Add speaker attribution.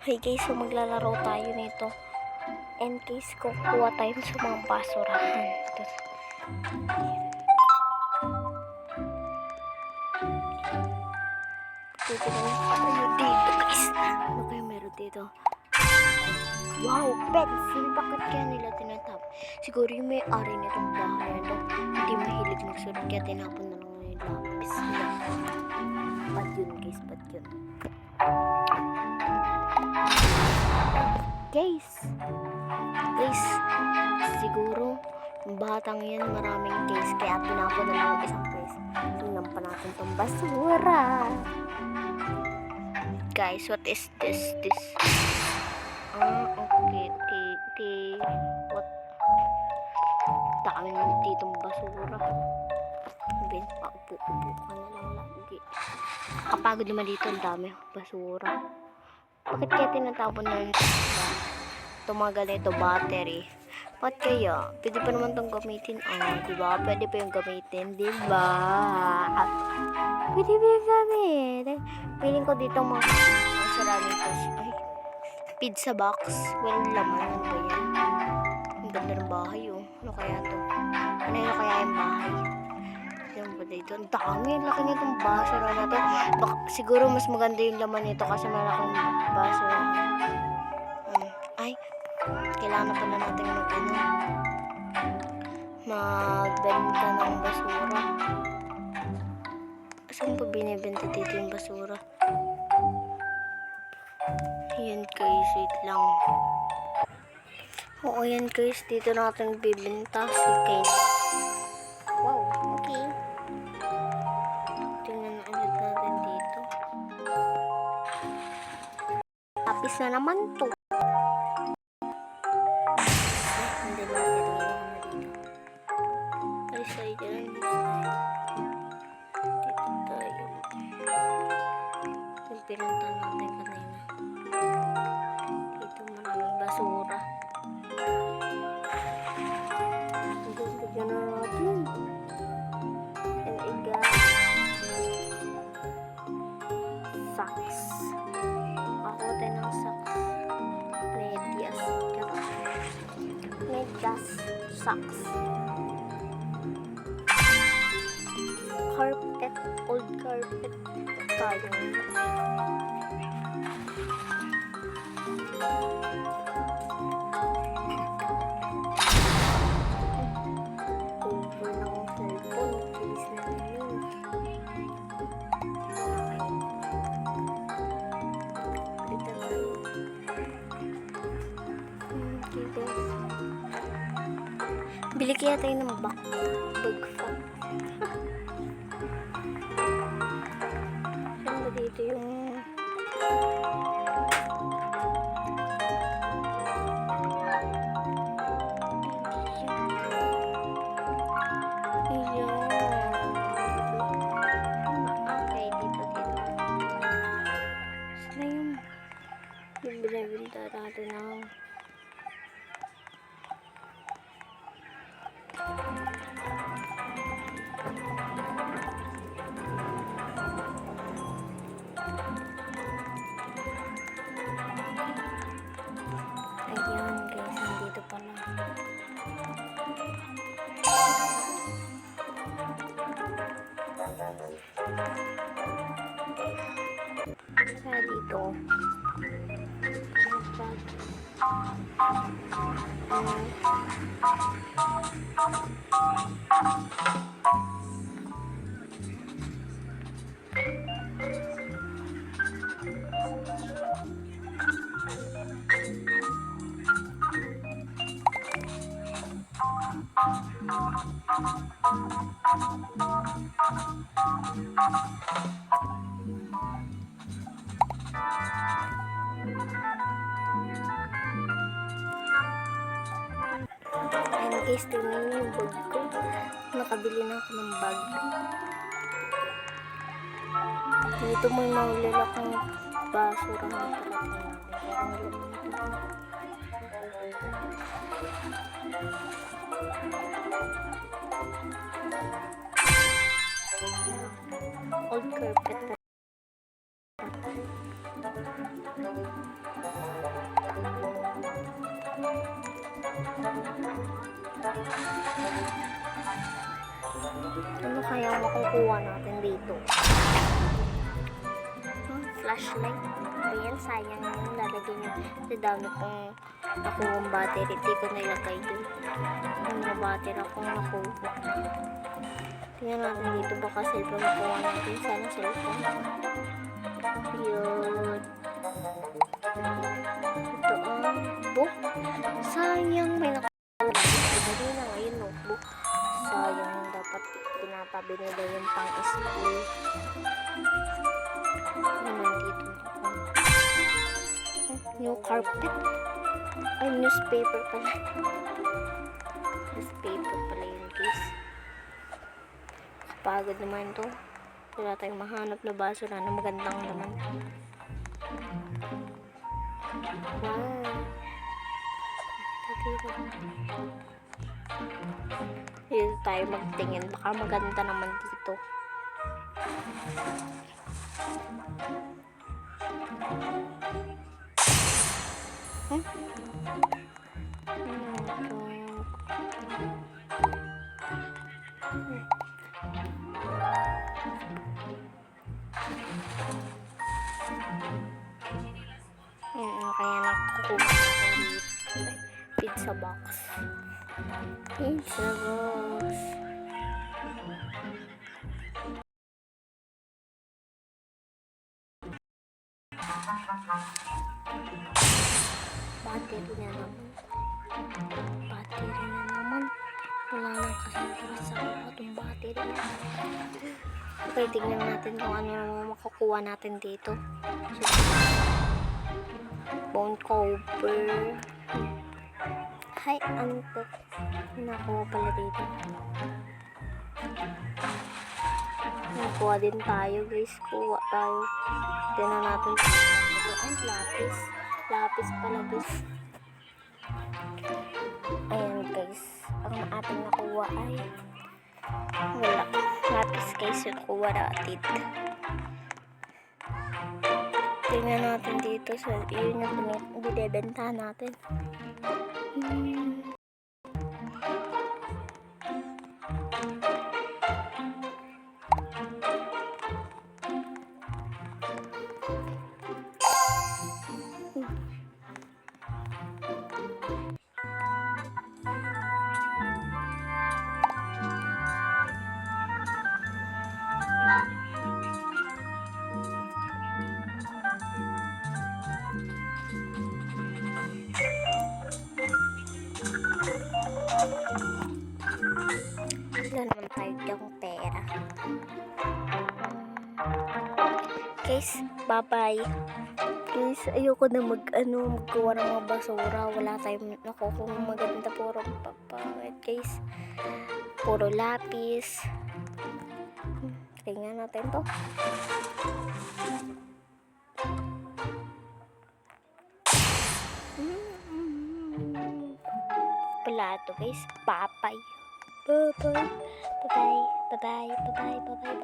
Speaker 1: Hey guys, so maglalaro tayo nito. In case kukuha tayo sa mga basurahan. Titignan tayo dito guys. Ano kayo meron dito? Wow, pencil. Bakit kaya nila tinatap? Siguro yung may-ari nitong bahay na hindi mahilig magsulat kaya tinapon na lang yung lapis nila. Bad yun guys, bad yun. Guys, siguro yung batang yan maraming case kaya tinapon na lang yung isang case. Tingnan pa natin itong basura. Guys, what is this? Okay. What? Dami naman ditong basura. Ben, paupo ka na lang lagi. Kapagod naman dito, ang dami basura. Bakit kaya tinatapon na yun? Tumagal na ito, battery. Ba't kaya? Pwede pa naman itong gamitin. Diba? Pwede pa yung gamitin. Diba? Pwede pa yung gamitin. Piling ko dito mga sarami ito. Ay, pizza box. Walang laman. Ano ba yan? Ang ganda ng bahay, oh. Ano kaya to? Ano kaya yung bahay? Yan ba dito? Ang dami. Laki nitong basura na to. Siguro mas maganda yung laman nito kasi malaking basura. Ay, kailangan na pala natin magbenta ng basura. Saan pa binibenta dito yung basura? Yan guys, wait lang. Oo, yan guys, dito natin bibenta si Kate. Wow, okay. Tingnan na ulit natin dito. Tapis na naman to. Hindi natin dito. Ay, sorry dyan. Dito tayo. Yung pinunta natin kanina. Dito maraming basura. Bigyan na natin. And I got socks. Ako tayo ng socks. Medyas socks. Carpet, old carpet tayo. Cover ng cellphone, case na yun. Dito tayo. Okay guys. Bili kaya tayo ng bag phone. Saan ba dito yung binibenta natin ng ayan guys, nandito pala sa dito guys, tingnan niyo yung bag ko. Nakabili na ako ng bag. Dito mo yung maulilakang basura na talaga. Old carpet. Ano kaya makukuha natin dito? Flashlight. Ayan, sayang yun. Lalagay nyo. Sa dami kong nakuha battery. Di ko nilagay dun. Yung mga battery akong nakuha. Tingnan natin dito. Baka cellphone makuha natin. Sana cellphone. Yun. Ito ang book. Sayang. May nakuha. Hindi na ngayon notebook. Sayang. Dapat pinapabili nila yung pang-school. Naman dito. New carpet. Ay, newspaper pala. Newspaper pala yun, guys. Kapagod naman to. Wala tayong mahanap na basura na magandang naman. Wow. Dito tayo magtingin. Baka maganda naman dito. Kaya nakukuha natin dito. Pizza box. Pizza box. Battery na naman. Battery na naman. Wala nang kasama sa itong battery. Okay, tignan natin kung ano naman makukuha natin dito. So, phone cover. Hi, antok. Nakuha pala dito. Nakuha din tayo, guys. Kuha tayo. Tignan natin. Ay, lapis. Lapis pala, guys. Ayan, guys. Ang ating nakuha ay wala. Lapis, guys. Yung nakuha natin. Tingnan natin dito. So, yun yung binibenta natin. Wala naman tayo diyang pera. Guys, bye-bye. Guys, ayoko na maggawa ng mga basura. Wala tayong nakukuha maganda. Puro papawit, guys. Puro lapis. Tingnan natin to. Plato, guys. Papay. Bye-bye. Bye-bye. Bye-bye. Bye-bye. Bye-bye.